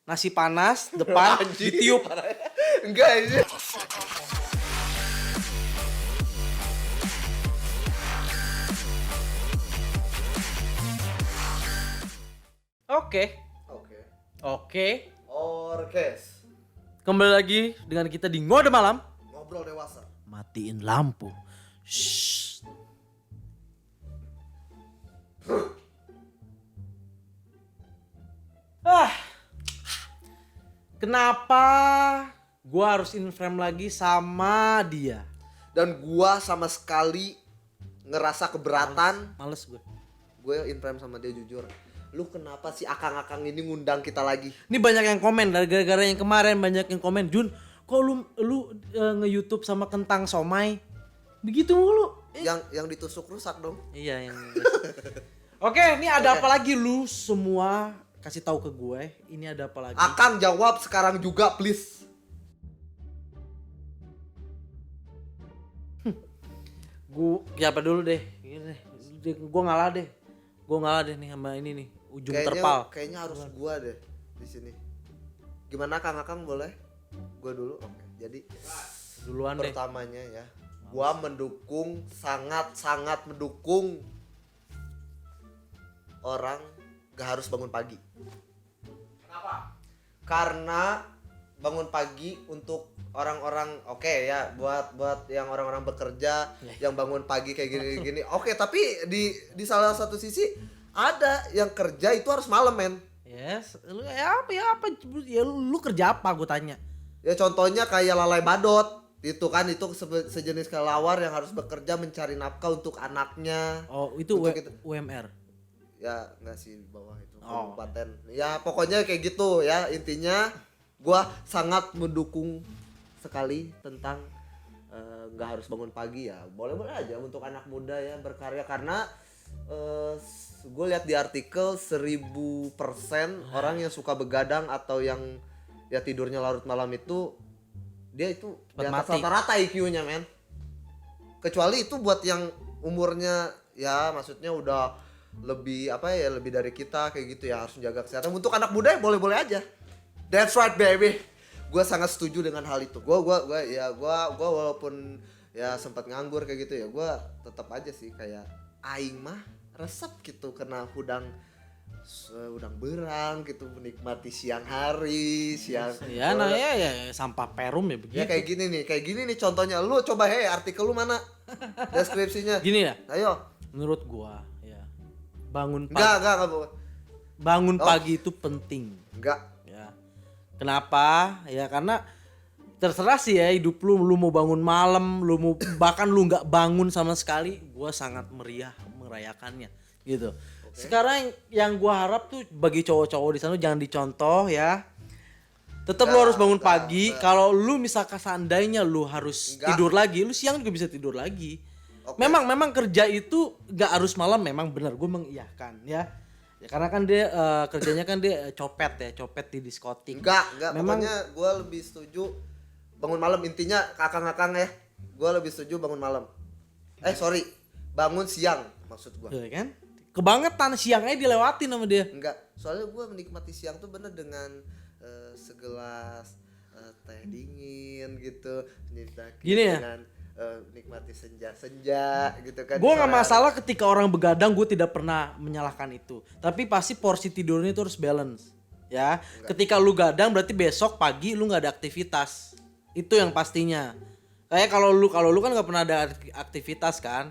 nasi panas depan ditiup. Enggak ini. Oke. Oke. Oke. Orkes. Kembali lagi dengan kita di Ngode Malam. Ngobrol dewasa. Matiin lampu. Shh. Kenapa gua harus in frame lagi sama dia? Dan gua sama sekali ngerasa keberatan. Males gue. Gue in frame sama dia jujur. Lu kenapa sih akang-akang ini ngundang kita lagi? Ini banyak yang komen dari gara-gara yang kemarin banyak yang komen, Jun, kok lu nge-YouTube sama kentang somai? Begitu mulu. Yang ditusuk rusak dong. Iya yang. Oke, ini ada apa lagi lu semua kasih tahu ke gue. Ini ada apa lagi? Akang jawab sekarang juga please. Siapa dulu deh. Gini deh. Gue ngalah deh. Gue ngalah deh nih sama ini nih, ujung terpal. Kayaknya harus gua deh di sini. Gimana Kang boleh? Gua dulu. Oke. Jadi Duluan deh. pertamanya ya. Gua mendukung, sangat mendukung orang gak harus bangun pagi. Kenapa? Karena bangun pagi untuk orang-orang ya buat yang orang-orang bekerja yang bangun pagi kayak gini oke, tapi di salah satu sisi ada yang kerja itu harus malam men. Yes, lu lu kerja apa gue tanya? Ya contohnya kayak lalai badot itu kan, itu sejenis kelelawar yang harus bekerja mencari nafkah untuk anaknya. Oh itu Untuk UMR. Ya enggak sih, di bawah itu Oh. kabupaten. Ya pokoknya kayak gitu ya, intinya gua sangat mendukung sekali tentang nggak harus bangun pagi ya, boleh-boleh aja untuk anak muda ya berkarya, karena gue lihat di artikel 1000% orang yang suka begadang atau yang ya tidurnya larut malam itu dia itu di Cepat atas mati. rata-rata IQ-nya men, kecuali itu buat yang umurnya ya maksudnya udah lebih lebih dari kita kayak gitu ya, harus menjaga kesehatan. Untuk anak muda ya boleh-boleh aja. That's right baby. Gue sangat setuju dengan hal itu. Gue walaupun ya sempat nganggur kayak gitu ya, gue tetap aja sih kayak aing mah resep gitu kena udang berang gitu, menikmati siang hari, Ya nah ya sampah perum ya begitu. ya kayak gini nih contohnya. Lu coba artikel lu mana deskripsinya. Gini ya, Ayo. menurut gua ya bangun pagi. Enggak. Bangun pagi itu penting. Enggak. Ya. Kenapa? Ya karena terserah sih ya hidup lu mau bangun malam, lu mau bahkan lu nggak bangun sama sekali, gua sangat meriah merayakannya gitu. Sekarang yang gua harap tuh bagi cowok-cowok di sana jangan dicontoh ya. Tetap lu harus bangun pagi. Kalau lu misalkan seandainya lu harus tidur lagi, lu siang juga bisa tidur lagi. Oke. Memang kerja itu nggak harus malam, memang benar gue mengiyakan ya. Ya karena kan dia kerjanya kan dia copet di diskotik. Enggak. Memang Pokoknya gue lebih setuju bangun malam. Intinya kakang ya, gue lebih setuju bangun malam. Bangun siang maksud gue. ya kan? Kebangetan siangnya dilewatin sama dia. Enggak, soalnya gue menikmati siang tuh bener dengan segelas teh dingin gitu. Gini ya? Dengan nikmati senja gitu kan. Gue nggak masalah ketika orang begadang, gue tidak pernah menyalahkan itu. Tapi pasti porsi tidurnya itu harus balance. Ya, ketika lu gadang berarti besok pagi lu nggak ada aktivitas. Itu yang pastinya. Kayak kalau lu kan nggak pernah ada aktivitas kan?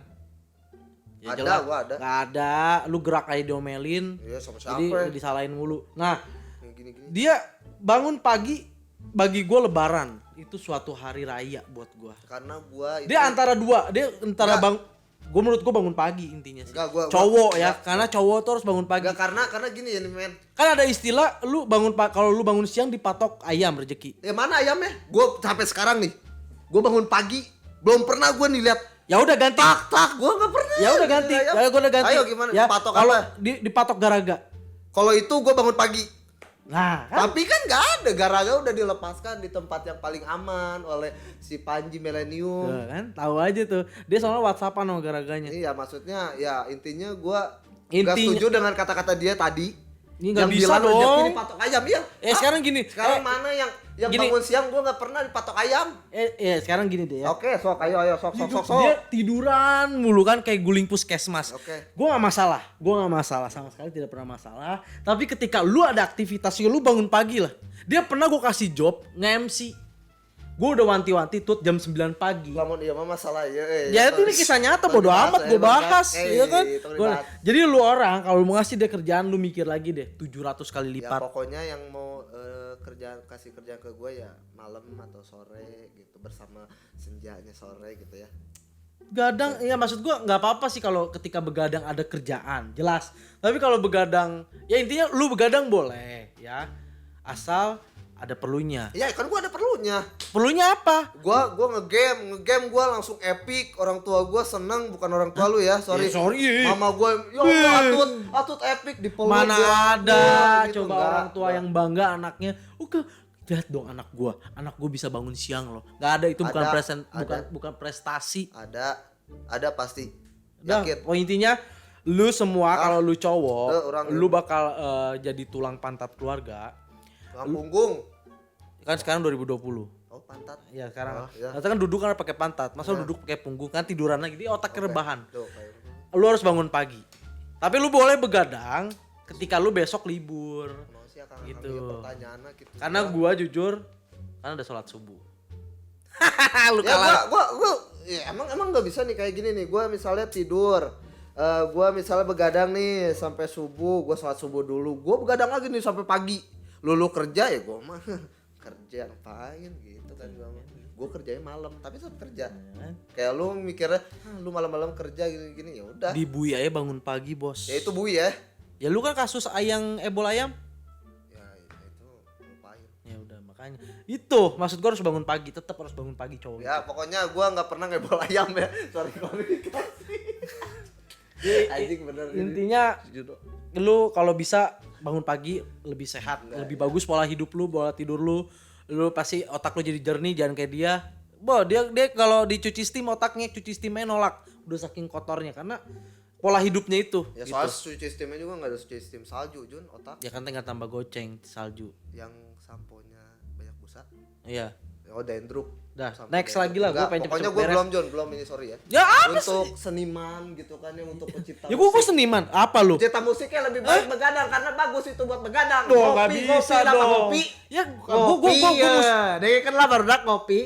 Ya Ada, jelas, gua ada. nggak ada. Lu gerak aja diomelin. Iya, sama siapa? Jadi disalahin mulu. Nah, Gini. dia bangun pagi bagi gue lebaran itu suatu hari raya buat gue. Karena gue Dia antara dua, Enggak. gue menurut gue bangun pagi intinya sih. Enggak, gua- Cowok ya, enggak. karena cowok tuh harus bangun pagi. Enggak, karena gini ya nih men. Kan ada istilah lu kalau lu bangun siang dipatok ayam rezeki. Ya mana ayamnya? Gue sampai sekarang nih, gue bangun pagi belum pernah gue nih lihat Ya udah ganti. tak, gue nggak pernah. Ya udah ganti. Ayam. Ya gue udah ganti. Ayo gimana? Ya, Patok kalau apa? dipatok garaga. Kalau itu gue bangun pagi. Nah, kan? Tapi kan nggak ada, garaga udah dilepaskan di tempat yang paling aman oleh si Panji Millennium. Tuh, kan? Tahu aja tuh. Dia soalnya WhatsAppan sama garaganya. Iya, maksudnya ya intinya gue nggak Intinya- setuju dengan kata-kata dia tadi. Ini nggak yang bisa bilang rezeki dong. dipatok ayam ya. Sekarang gini. Sekarang mana yang gini. bangun siang gua nggak pernah dipatok ayam. Sekarang gini deh ya. Oke, sok ayo sok. Dia tiduran mulu kan kayak guling puskesmas. Oke. Gue gak masalah sama sekali, tidak pernah masalah. Tapi ketika lu ada aktivitas, lu bangun pagi lah. Dia pernah gue kasih job nge-MC. Gue udah wanti-wanti tuh jam 9 pagi. Lamun iya mah masalah ya. Ya itu ini kisah nyata, bodo amat gue bahas, ya kan. Jadi lu orang kalau mau ngasih dia kerjaan, lu mikir lagi deh 700 kali Ya lipat. pokoknya yang mau kasih kerjaan ke gue ya malam atau sore gitu, bersama senjanya sore gitu ya. Gadang, ya maksud gua nggak apa-apa sih kalau ketika begadang ada kerjaan, jelas. Tapi kalau begadang, ya intinya lu begadang boleh ya, asal ada perlunya. Ya kan gue ada perlunya. Perlunya apa? Gua ngegame gua langsung epic. Orang tua gua seneng, bukan orang tua lu ya, sorry. Ya, sorry. Mama gua, ya Allah, atut epic di peluk. Mana gua, ada gitu. coba Enggak, orang tua yang bangga anaknya. Lihat dong anak gua bisa bangun siang loh. Nggak ada itu, bukan prestasi. Ada pasti. Nah, Yakin. intinya lu semua kalau lu cowok, orang lu bakal jadi tulang pantat keluarga. Tulang punggung. Kan sekarang 2020. Oh, pantat. Ya sekarang. Ya. Nah, kan duduk kan pakai pantat. Masa duduk pakai punggung, kan tiduran lagi, dia otaknya rebahan. Tuh, kayak Lu harus bangun pagi. Tapi lu boleh begadang ketika lu besok libur. Gitu. Gitu. Karena gua jujur, kan ada sholat subuh. Lu Ya kalah. gua ya, emang nggak bisa nih kayak gini nih. Gua misalnya tidur, gua misalnya begadang nih sampai subuh, gua sholat subuh dulu, gua begadang lagi nih sampai pagi. Lu kerja ya gua mah kerja ngapain gitu kan gua kerjanya malam tapi tetap kerja. Kayak lu mikirnya lu malam-malam kerja gini-gini, ya udah. Di Bui aja bangun pagi, Bos. Ya itu Bui ya. Ya lu kan kasus ebol ayam. Ya itu lupain. Ya udah makanya. Itu maksud gua harus bangun pagi, tetap harus bangun pagi cowok. Ya pokoknya gua nggak pernah ngebol ayam ya. Sorry klarifikasi. Anjing bener. Intinya lu kalau bisa bangun pagi lebih sehat, lebih bagus pola hidup lu, pola tidur lu pasti otak lu jadi jernih, jangan kayak dia. Dia kalau dicuci steamnya nolak, udah saking kotornya karena pola hidupnya itu. Ya gitu. soal cuci steamnya juga nggak ada cuci steam salju Jun, otak. Ya kan tinggal tambah goceng salju. Yang samponya banyak busa. Iya. Oh dandruff. Dah, Sampo next dandruff. lagi lah, gue Enggak, pengen pokoknya cepet-cepet gue beres. belum ini sorry ya. Ya apa untuk seniman gitu kan yang untuk pencipta. Ya gua seniman, apa lu? Pencipta musiknya lebih baik begadang karena bagus itu buat begadang. Nggak bisa kenapa dong. Ngopi. Ya Ngopi gua ya. Dari kan lah baru ngopi.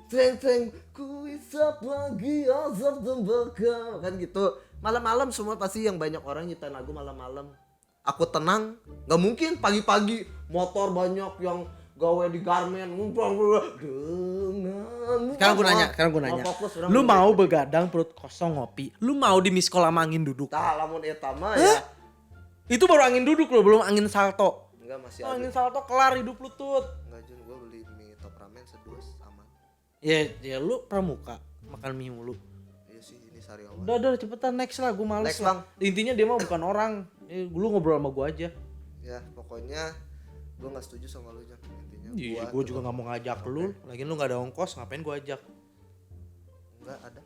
Teng ku isap lagi azab tembakau kan gitu. Malam-malam semua pasti yang banyak orang nyiptain lagu malam-malam. Aku tenang, nggak mungkin pagi-pagi motor banyak yang gawe di garmen ngumpul dengan. Sekarang gue nanya. Lu mau begadang perut kosong ngopi? Lu mau di miskol sama angin duduk? Tah lamun eta mah ya. Itu baru angin duduk loh, belum angin salto. Enggak masih Oh, ada. angin salto kelar hidup lu tut. Enggak Jun, gua beli mie top ramen sedus aman. Ya lu pramuka makan mie mulu. Iya sih ini sariawan. Udah cepetan next lah, gue males Next, lah. Intinya dia mah bukan orang. Lu ngobrol sama gue aja. Ya pokoknya gua nggak setuju sama lu Jon. Intinya Iya, gue juga nggak mau ngajak lu. Lagian lu nggak ada ongkos, ngapain gue ajak? Enggak ada.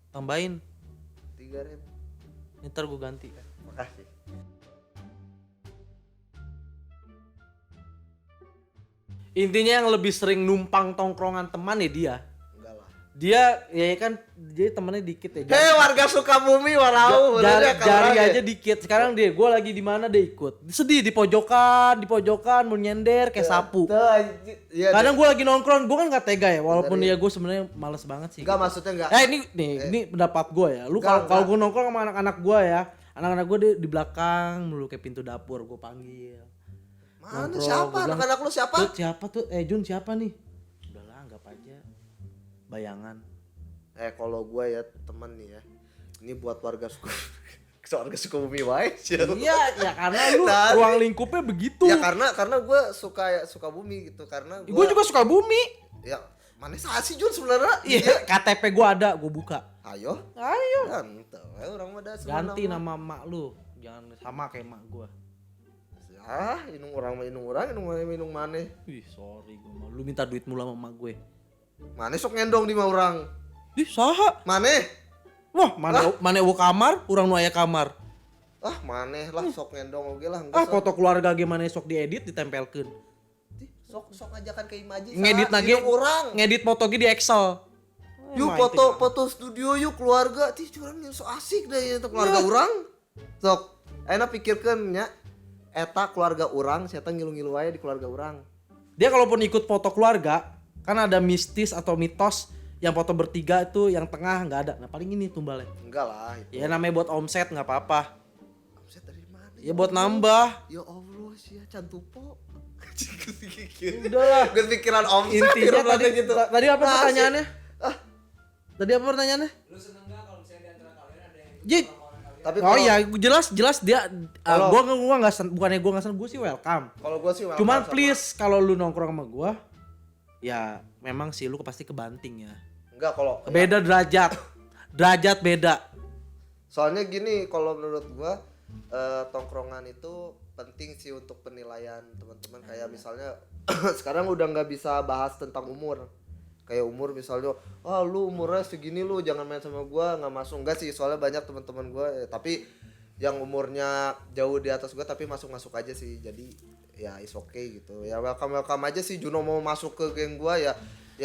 Tambahin, 3.000. ntar gue ganti. Makasih. Intinya yang lebih sering numpang tongkrongan teman ya dia. Enggak lah. Dia ya kan dia temennya dikit ya. Hei warga Sukabumi warau. Jari aja dikit. Sekarang dia, gue lagi di mana dia ikut. Sedih di pojokan mau nyender kayak sapu. Kadang gue lagi nongkrong, gue kan nggak tega ya. Walaupun ya gue sebenarnya males banget sih. Enggak maksudnya enggak. Ini pendapat gue ya. Lu kalau gue nongkrong sama anak-anak gue ya, anak-anak gue di belakang mulu kayak pintu dapur gue panggil. Mana Nongkrong, siapa? gua bilang, Anak-anak lu siapa? Tut, siapa tuh? Jun siapa nih? Udahlah anggap aja bayangan. Kalau gua ya teman nih ya. Ini buat warga Sukabumi wae. Iya, ya karena lu Nah, ruang lingkupnya begitu. Ya karena gua suka Sukabumi gitu karena Gue juga suka bumi. Ya mana sih Jun sebenarnya? Iya, KTP gue ada, gue buka. Ayo. Ganteng. Orang mah ada Ganti nama mak lu, jangan sama kayak mak gue. Inung orang minum maneh. Ih, sorry gue mah. Lu minta duit mulu sama mak gue. Maneh sok ngendong di mah orang. Ih, saha? Maneh. Wah, mana kamar, urang nu aya kamar. Ah maneh lah sok ngendong oge lah enggak. Ah foto keluarga gimana sok diedit ditempelkeun. Sok ngajakan ke Imaji. Ngedit lagi orang. ngedit foto ge di Excel. Yuk foto studio yuk keluarga. Tih curang yang so asik deh itu keluarga orang. Sok enak pikirkeun nya eta keluarga orang, saya ngilu-ngilu wae di keluarga orang. Dia kalaupun ikut foto keluarga, kan ada mistis atau mitos yang foto bertiga itu yang tengah nggak ada. Nah paling ini tumbalnya. Enggak lah itu. Ya namanya buat omset nggak apa-apa. Omset dari mana? Ya buat nambah. Ya Allah sih ya cantupo. Udah lah. Gue pikiran omset. Intinya tadi gitu. tadi apa Nah, pertanyaannya? Ah, Tadi apa pertanyaannya? Lu seneng gak kalau misalnya di antara kalian ada yang Jik. tapi Oh kalau- iya, jelas dia Kalau- gua enggak bukannya gua enggak seneng, gua sih welcome. Kalau gue sih welcome Cuman sama- please kalau lu nongkrong sama gua ya memang sih lu pasti kebanting ya. Enggak kalau Beda derajat. Derajat beda. soalnya gini kalau menurut gua tongkrongan itu penting sih untuk penilaian teman-teman kayak misalnya sekarang udah nggak bisa bahas tentang umur kayak umur misalnya lu umurnya segini lu jangan main sama gua nggak masuk enggak sih soalnya banyak teman-teman gua tapi yang umurnya jauh di atas gua tapi masuk aja sih jadi ya is okay gitu ya welcome aja sih Juno mau masuk ke geng gua ya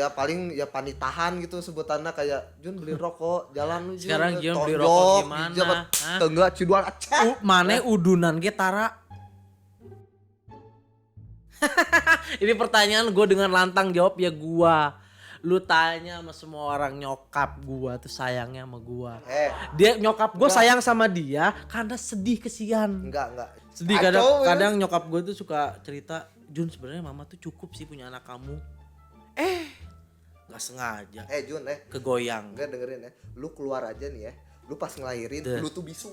paling ya panitahan gitu sebutannya kayak Jun beli rokok jalan lu Jun Sekarang Jun beli tonjok, rokok gimana? jabat Hah? tenggak ciduan acah Mane udunan ge tara. Ini pertanyaan gue dengan lantang jawab ya gua. Lu tanya sama semua orang nyokap gua tuh sayangnya sama gua. Dia nyokap gua sayang sama dia karena sedih kesian. enggak Sedih kadang nyokap gue tuh suka cerita, Jun sebenarnya mama tuh cukup sih punya anak kamu. Nggak sengaja Jun kegoyang. enggak dengerin ya lu keluar aja nih ya lu pas ngelahirin lu tuh bisu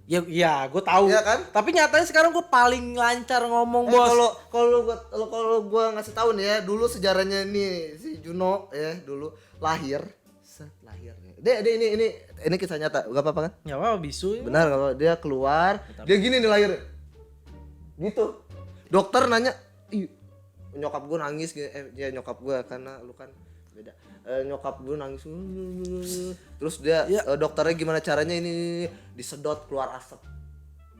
Ya gue tahu. Iya kan? Tapi nyatanya sekarang gue paling lancar ngomong bos. kalau gua ngasih tahu nih ya dulu sejarahnya nih si Juno ya dulu lahir ini kisah nyata gak apa-apa kan Ya apa bisu. Ya. benar kalau dia keluar dia gini nih lahir gitu dokter nanya ih nyokap gue nangis gini ya nyokap gue karena lu kan beda nyokap gue nangis terus dia dokternya gimana caranya ini disedot keluar asap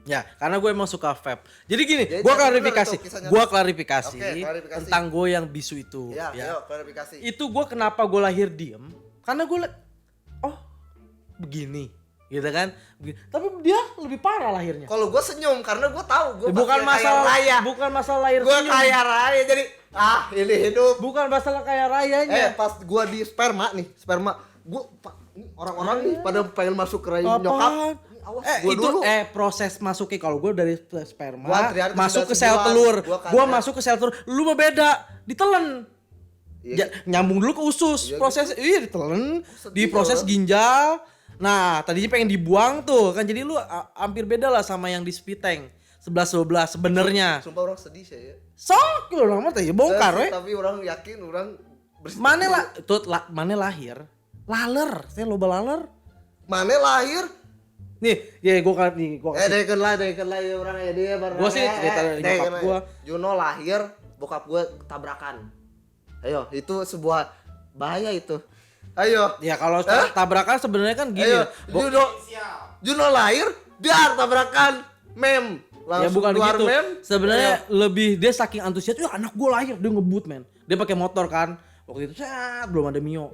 Ya karena gue emang suka vape. Jadi gini, Jadi gue benar klarifikasi. itu kisahnya. Gue klarifikasi, Oke, klarifikasi. tentang gue yang bisu itu. ya Ya. ayo klarifikasi Itu gue kenapa gue lahir diem? Karena gue begini, gitu kan? Tapi dia lebih parah lahirnya. kalau gue senyum karena gue tahu gue Bukan masalah raya bukan masalah lahir gue senyum. kaya raya jadi ini hidup Bukan masalah kaya rayanya. pas gue di sperma gue orang-orang nih pada pengen masuk ke rahim nyokap Apaan? awas Itu gue dulu proses masuknya kalau gue dari sperma Gua antrian ke masuk ke 99, sel telur. gua Gue kan- masuk ke sel telur. Lu mah beda, ditelen. Iya. Nyambung dulu ke usus. Iya, Proses ditelen, sedih diproses loh. ginjal. Nah, tadinya pengen dibuang tuh. Kan jadi lu hampir beda lah sama yang di speed tank. 11-12 sebenarnya. sumpah orang sedih sih ya Sok lu nama teh bongkar we. tapi orang yakin orang Mane lah tuh mane lahir. Laler, saya loba laler. mana lahir Nih, ya gua kasih dekeun lah ya orang ya dia bareng Gua sih cerita dari nyokap gua. Juno lahir bokap gue tabrakan ayo itu sebuah bahaya itu ayo Ya kalau tabrakan sebenarnya kan gini. ayo Juno lahir biar tabrakan mem Ya langsung bukan keluar gitu. mem Sebenarnya lebih dia saking antusias, anak gue lahir dia ngebut men. Dia pakai motor kan. Waktu itu belum ada Mio.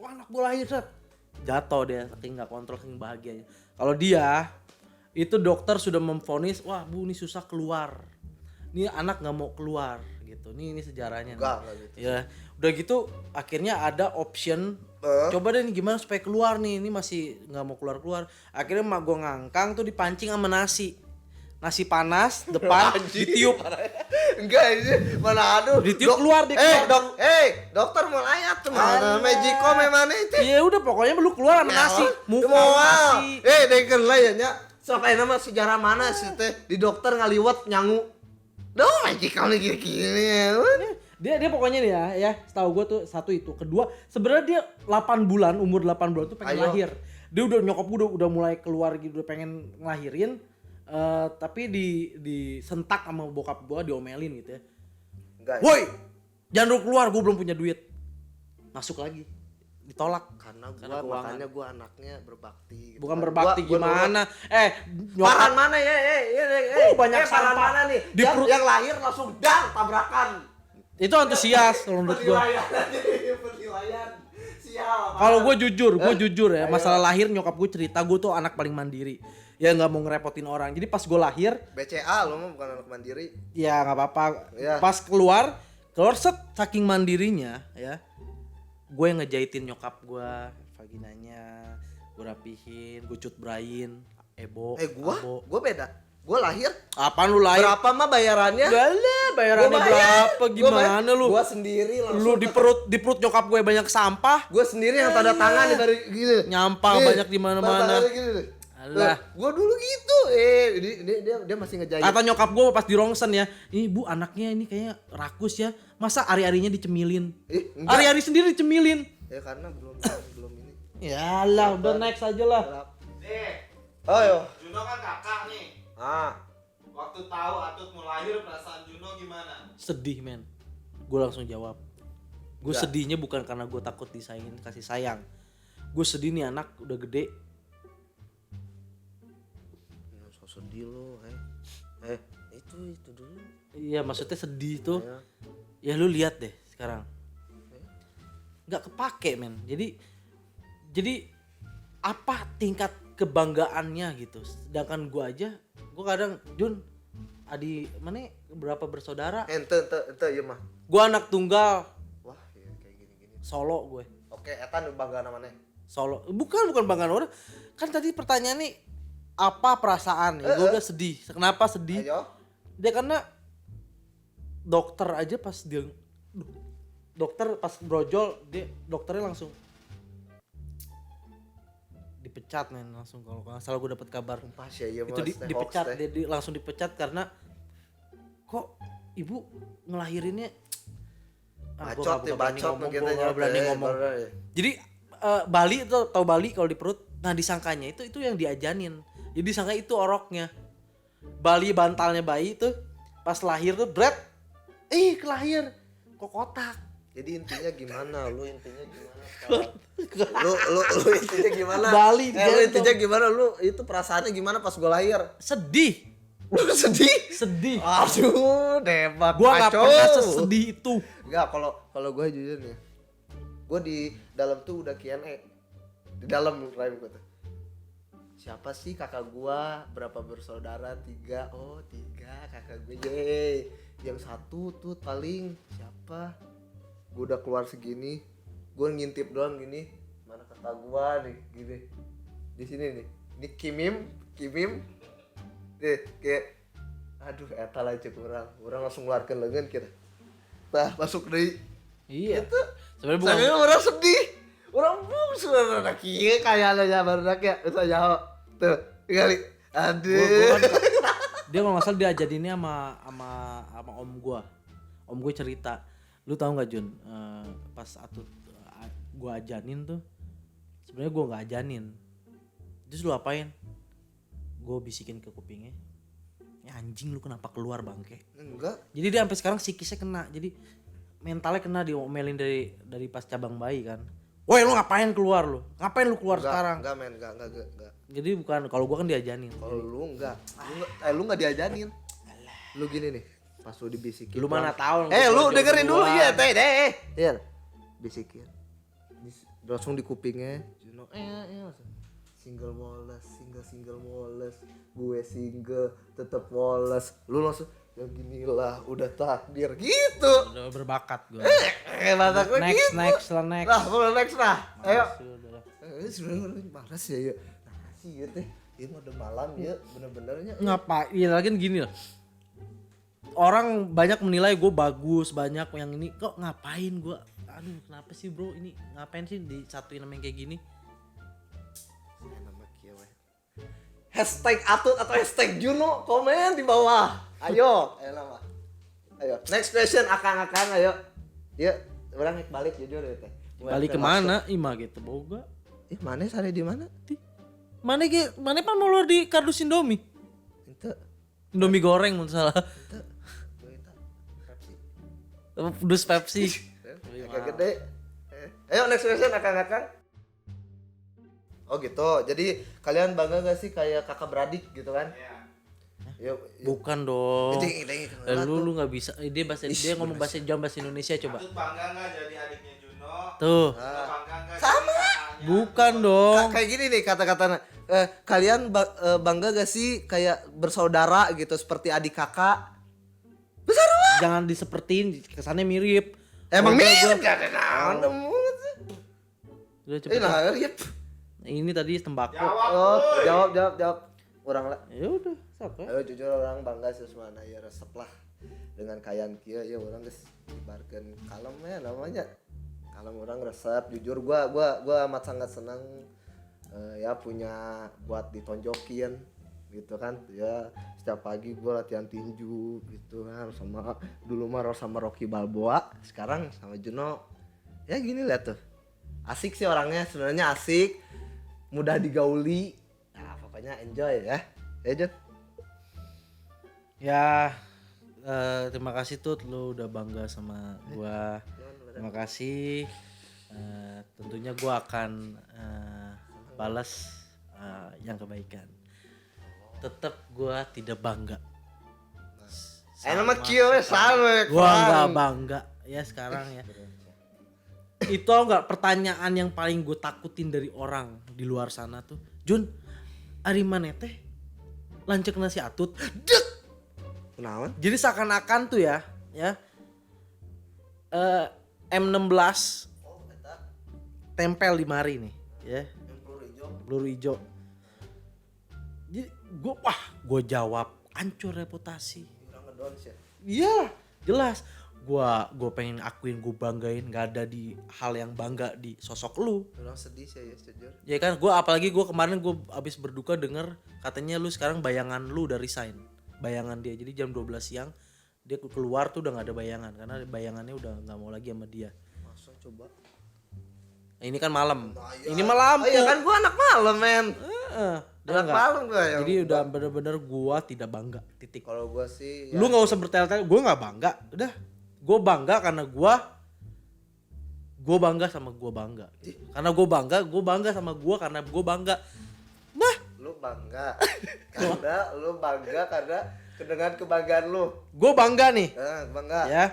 Anak gue lahir jatuh dia saking nggak kontrol saking bahagianya. Kalau dia itu dokter sudah memvonis, wah bu ini susah keluar. Ini anak nggak mau keluar gitu. Ini sejarahnya. Enggak gitu. Ya udah gitu akhirnya ada option coba deh nih gimana supaya keluar nih, ini masih nggak mau keluar. Akhirnya mak gue ngangkang tuh dipancing sama nasi panas depan ditiup enggak ini mana aduh Ditiup keluar dia keluar. dokter mau layat tuh mana Magico memang itu Ya udah pokoknya lu keluar sama nasi muka mau nasi. denger lah ya nya sampai nama sejarah mana sih teh di dokter ngaliwat nyangu doh Magico nih gini Dia pokoknya nih ya setahu gue tuh satu itu. Kedua sebenarnya dia 8 bulan umur 8 bulan tuh pengen lahir. Dia udah nyokap gue udah mulai keluar gitu udah pengen ngelahirin. Tapi disentak sama bokap gue diomelin gitu ya. enggak Woi, jangan lu keluar, gue belum punya duit. Masuk lagi. ditolak. Karena Karena gua keuangan. makanya gua anaknya berbakti gitu. Bukan kan. berbakti Gua dulu- gimana? Nyokap Paran mana ya? banyak paran sampah. mana nih? Di Yang, perut- yang lahir langsung dang tabrakan. itu antusias kalau menurut gua. Penilaian. Sial. Kalau gue jujur ya, masalah lahir nyokap gue cerita gue tuh anak paling mandiri. Ya nggak mau ngerepotin orang. Jadi pas gue lahir, BCA lo mah bukan anak mandiri. ya nggak apa-apa. Ya. Pas keluar set saking mandirinya ya, gue yang ngejahitin nyokap gue vaginanya, gue rapihin, gue cut brain, abo. Gua beda. Gua lahir. Apaan lu lahir? Berapa mah bayarannya? Gak lah, bayarannya Gua bayar. berapa? Gimana lu? Gua sendiri langsung. Lu di perut nyokap gue banyak sampah, Gua sendiri yang tanda tangan nih dari gini. nyampah Nih, banyak di mana-mana. tanda tangan gini nih. Alah. Gua dulu gitu. Dia masih ngejahit. Kata nyokap gue pas di rongsen ya, ini bu anaknya ini kayaknya rakus ya, masa ari-arinya dicemilin? Enggak. Ari-ari sendiri dicemilin. Ya karena belum ini. Yalah, udah next aja lah. Nih, Ayo. Juno kan kakak nih. Waktu tahu Atut mau lahir perasaan Juno gimana? Sedih men. Gue langsung jawab. Gue Enggak. sedihnya bukan karena gue takut disayangin kasih sayang. Gue sedih nih anak udah gede. So sedih lo, itu dulu. Iya maksudnya sedih tuh. Ayo. Ya lu lihat deh sekarang. Nggak kepake men. Jadi apa tingkat kebanggaannya gitu. Sedangkan gue aja, gue kadang Jun, Adi mana berapa bersaudara? Ente ya mah. Gue anak tunggal, Wah, ya kayak gini. solo gue. Oke, eta nu bangga namanya. Solo. Bukan banggaan orang. Kan tadi pertanyaan nih apa perasaan? Ya, gue udah sedih. Kenapa sedih? Ayo. Dia karena dokter aja pas brojol dokternya langsung dipecat men langsung kalau nggak salah gue dapat kabar Pas ya iya itu dipecat dia langsung dipecat karena kok ibu ngelahirinnya bacot ya bacot gue nggak berani ngomong. Jadi Bali itu tahu Bali kalau di perut, nah disangkanya itu yang diajanin, jadi disangka itu oroknya. Bali bantalnya bayi tuh pas lahir tuh berat, kelahir kok kotak. Jadi intinya gimana? Lu intinya gimana? lu intinya gimana? Bali, lu gendong. intinya gimana? Lu itu perasaannya gimana pas gua lahir? Sedih, Lu sedih? sedih. Aduh, debat. Gua nggak kacau. pernah sesedih itu. Enggak, kalau gue jujur nih. Gue di dalam tuh udah Q&A. Di dalam rahim gue tuh. Siapa sih kakak gua? Berapa bersaudara? 3. Oh, 3 kakak gue. Yeay. Yang satu tuh paling siapa? Gue udah keluar segini. Gue ngintip doang gini. Mana kakak gua nih? Gini. Di sini nih. Ini Kimim. Kayak aduh eta lah cek orang langsung ngeluarkan lengan kita. Nah, masuk deui. Iya. Itu Sebenarnya bukan. saya orang sedih. Orang sudah anak kieu kayaknya barudak ya. Itu jauh. Tuh, kali. Aduh. Dia kalau nggak salah dia ajarinnya sama om gua. Om gue cerita. Lu tahu nggak Jun? Pas Atut gua ajanin tuh. Sebenarnya gua nggak ajanin. Terus lu apain? Gue bisikin ke kupingnya, ya anjing lu kenapa keluar bangke. Enggak. Jadi dia sampai sekarang psikisnya kena, jadi mentalnya kena diomelin dari pas cabang bayi kan. Woi lu ngapain keluar lu? Ngapain lu keluar sekarang? Enggak men, enggak. Jadi bukan, kalau gua kan diajanin. Kalau lu enggak. Lu enggak diajanin. Lu gini nih, pas lu dibisikin. Lu mana tahu? Lu gua dengerin dulu duluan. ya, teh. Iya. Bisikin. Langsung di kupingnya. Juno, langsung. Single moles, gue single tetap moles. Lu langsung ya ginilah udah takdir gitu. Udah berbakat gua. Mata gue Next, gitu. next lah. Lah, next lah. Ayo. Sudah. Sebenarnya malas ya ya. Nah, sih ya teh. Ini udah malam ya, bener-benernya. Ngapain? Iya lagi gini loh. Orang banyak menilai gue bagus, banyak yang ini kok ngapain gue? Aduh, kenapa sih bro? Ini ngapain sih disatuin sama yang kayak gini? Nama kieu we. Hashtag Atut atau hashtag Juno komen di bawah. Ayo nama. Ayo. Next question akang-akang ayo. Ya, orang balik jujur ya teh. Balik kemana? Ima gitu boga. Mana sare di mana? Mana pan mau luar di kardus Indomie? Ente. Indomie goreng mun salah. Ente. Pepsi. Dus Pepsi. Agak gede. Ayo next question akang. Oh gitu. Jadi kalian bangga gak sih kayak kakak beradik gitu kan? Iya. Yuk. Bukan dong. Ini Lu nggak bisa. Dia ngomong bahasa Indonesia coba. Atut bangga nggak jadi adiknya Juno? Tuh. Juno bangga nggak? Sama. jadi kakaknya? Bukan dong. Kayak gini nih kata-katanya. Kalian bangga gak sih kayak bersaudara gitu seperti adik kakak? Besar lah. Jangan disepertiin, kesannya mirip. Emang Udah, mirip gua- gak ada nama. Udah Eh cepet. nah lihat. Ini tadi tembakau. Jawab. Oh, Uy. jawab. Orang lah. Ya udah, siapa? Ayo jujur orang bangga sih semana ya resep lah dengan kayan kia ya orang geus ibaratkeun kalem ya namanya. Kalem orang resep jujur gua amat sangat senang ya punya buat ditonjokin gitu kan ya setiap pagi gua latihan tinju gitu kan sama dulu mah sama Rocky Balboa sekarang sama Juno ya gini lihat tuh asik sih orangnya sebenarnya asik mudah digauli nah pokoknya enjoy ya Jun. Ya, terima kasih Tut, lu udah bangga sama gua. Terima kasih. Tentunya gua akan balas yang kebaikan. Tetap gua tidak bangga. Nama kieu we saleh. Gua nggak bangga ya sekarang ya. Itu enggak pertanyaan yang paling gue takutin dari orang di luar sana tuh. Jun, ari maneh teh lancek nasi atut. Dek. Kenaon? Jadi seakan-akan tuh ya M16 tempel di mari nih ya. Peluru hijau. Jadi gue jawab hancur reputasi. Urang ngedon sih. Iya, jelas. Gue pengen akuin, gue banggain, nggak ada di hal yang bangga di sosok lu. Urang sedih sih ya jujur. Ya kan, apalagi gue kemarin gue abis berduka denger katanya lu sekarang bayangan lu udah resign. Bayangan dia, jadi jam 12 siang dia keluar tuh udah nggak ada bayangan karena bayangannya udah nggak mau lagi sama dia. Masa coba? Nah, ini kan malam, Nah, iya. ini mah lampu. Oh, iya kan gua anak malam men. Dia Anak nggak. malam gua yang. Jadi udah bener-bener gue tidak bangga. Titik. Kalau gua sih. Lu nggak usah bertele-tele, gue nggak bangga. Udah, gue bangga karena gue bangga sama gue bangga. Karena gue bangga sama gue karena gue bangga. Nah, Lu bangga. Karena lu bangga karena dengan kebanggaan lu. gue bangga nih, Bangga. ya.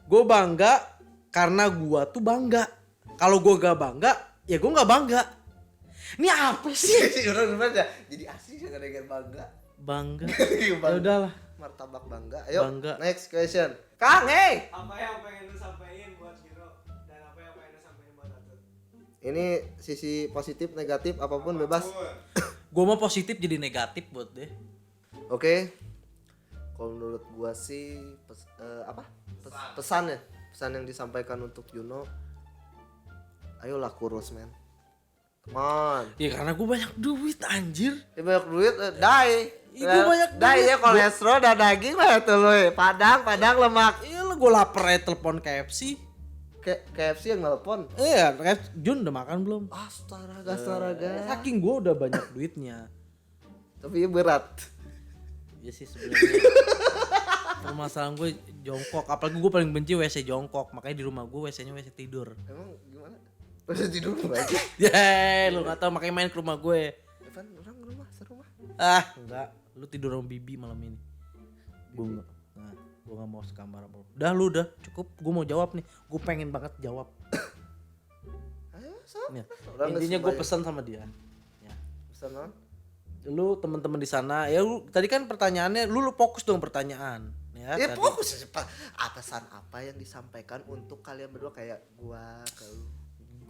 Gue bangga karena gue tuh bangga. Kalau gue gak bangga, ya gue gak bangga. Ini apa sih? Orang gimana ya? Jadi asli sih dengan bangga. Bangga. Bangga. Ya udahlah. Martabak bangga. Ayo. Bangga. Next question. Kang, hey. Apa yang pengen lu sampaikan buat Giro dan apa yang pengen lu sampaikan buat Atut? Ini sisi positif, negatif apapun bebas. Gue mau positif jadi negatif buat deh. Oke. Kalau menurut gua sih pesan ya. Pesan yang disampaikan untuk Juno. Ayolah kurus, men. Come on. Ya karena gue banyak duit anjir. Ya banyak duit, die. Ih, gua banyak die duit. ya kolesterol dan daging mah tuh lu. Padang lemak. Iya lah gue lapar aja telepon KFC. KFC yang nelpon. Iya, Jun udah makan belum? Astaga. Saking gue udah banyak duitnya. Tapi berat. Ya sih sebenarnya. Permasalahan gue jongkok, apalagi gue paling benci WC jongkok, makanya di rumah gue WC-nya WC tidur. Emang gimana? Bisa tidur aja. Ya, lu nggak tahu makanya main ke rumah gue. Evan, orang rumah serumah. Ah, enggak, lu tidur sama Bibi malam ini. Gue nggak, nah, gue nggak mau sekamar sama lu. Udah lu udah cukup, gue mau jawab nih, gue pengen banget jawab. Ayo, so. Nih, Orang intinya nggak gue sembahyang. pesan sama dia. Ya. Pesan non? Lu teman-teman di sana, ya lu tadi kan pertanyaannya, lu fokus dong pertanyaan. Ya tadi. fokus aja Pak. Pesan apa yang disampaikan untuk kalian berdua kayak gua ke lu.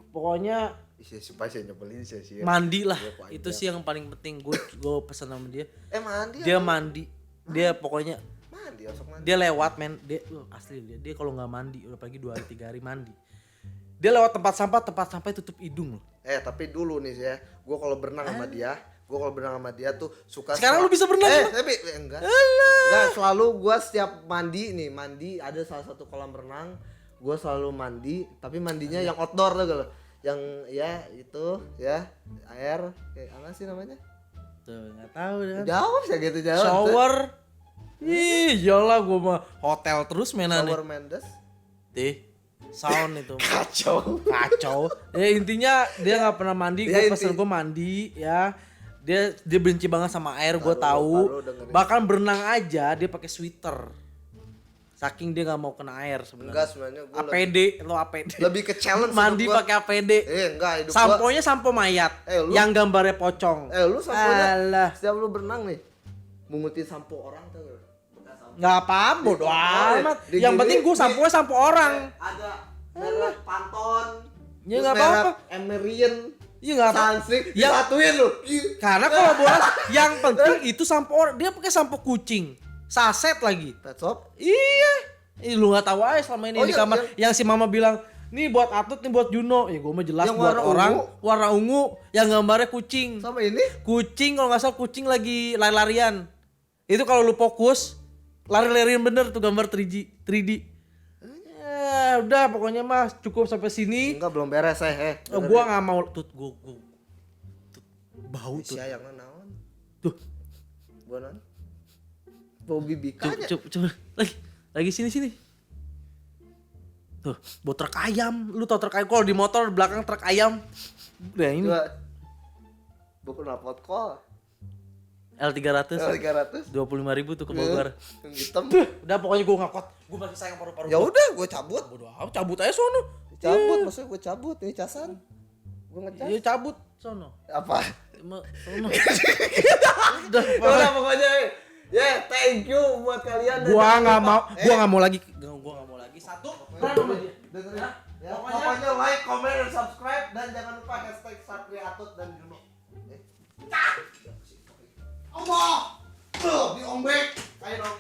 Pokoknya Iya sih pasti nyebelin sih. mandi lah, Iya, Pak, itu iya. sih yang paling penting. Gue pesan sama dia. Mandi. Dia mandi, dia pokoknya Mandi, osok mandi. dia lewat men, dia asli dia kalau nggak mandi udah pagi 2 hari 3 hari mandi. Dia lewat tempat sampah tutup hidung loh. Tapi dulu nih ya, gua kalau berenang sama dia, tuh suka. Sekarang lu bisa berenang, Tapi enggak. Enggak, selalu gua setiap mandi ada salah satu kolam renang, gua selalu mandi, tapi mandinya yang outdoor tuh kalau yang ya itu ya air kayak apa sih namanya? Tuh nggak tahu kan. Jawab sih gitu jawab. Shower. Ih, iyalah gua mah hotel terus mainannya. Shower Mendes. Tih, Sound itu. Kacau. Kacau. Ya intinya dia nggak pernah mandi, Ya, gue pesen gue mandi ya. Dia benci banget sama air, gue tahu. taruh, dengerin. Bahkan berenang aja dia pakai sweater. Saking dia nggak mau kena air Enggak sebenarnya. sebenarnya gue APD lo APD. lebih ke challenge Mandi hidup gua. pakai APD. Enggak hidup gua. Samponya sampo mayat. Lu? Yang gambarnya pocong. Lu samponya Alah. setiap lu berenang nih mungutin sampo orang tuh. Bekas sampo. Nggak apa-apa, bodo amat. Di- Yang di- penting gue di- samponya sampo orang. Ada merek Pantone. Ya terus nggak apa-apa. merek Emerian. Iya nggak apa. Sunsilk Yang disatuin lu. karena kolaborasi yang penting itu sampo orang. Dia pakai sampo kucing. Saset lagi. Pet shop. Iya. Lu nggak tahu aja selama ini Oh, di iya, kamar iya. yang si mama bilang, "Nih buat Atut, nih buat Juno." Ya gue mah jelas Yang buat warna orang ungu. warna ungu yang gambarnya kucing. Sama ini Kucing kalau nggak salah kucing lagi lari-larian. Itu kalau lu fokus lari-larian bener tuh gambar 3D. Ya udah pokoknya mah cukup sampai sini. enggak belum beres Gua nggak mau tut gua tut, bau si tuh. ayang naon. Tuh, Gua naon. Bau bibikanya. coba lagi sini. Tuh, bau truk ayam. Lu tau truk ayam kalau di motor belakang truk ayam. Udah ini Coba. Gua kenal call. L300 300. 25.000 tuh ke Bogor. Yang hitam. Udah pokoknya gua ngakot. Gua masih sayang paru-paru. Ya udah gua cabut. Bodo amat, cabut aja sono. Cabut maksudnya gua cabut ini casan. Gua ngecas. Iya cabut sono. Apa? Sono. Udah, Ya udah pokoknya ya thank you buat kalian. Dan gua jangan nggak lupa- mau lagi. Gua nggak mau lagi. Satu. Berantem aja. dengerin. Ya, Pokoknya- pokoknya like, comment, dan subscribe dan jangan lupa hashtag Satria Atut dan Juno. Allah! Diombek! Kayak dong.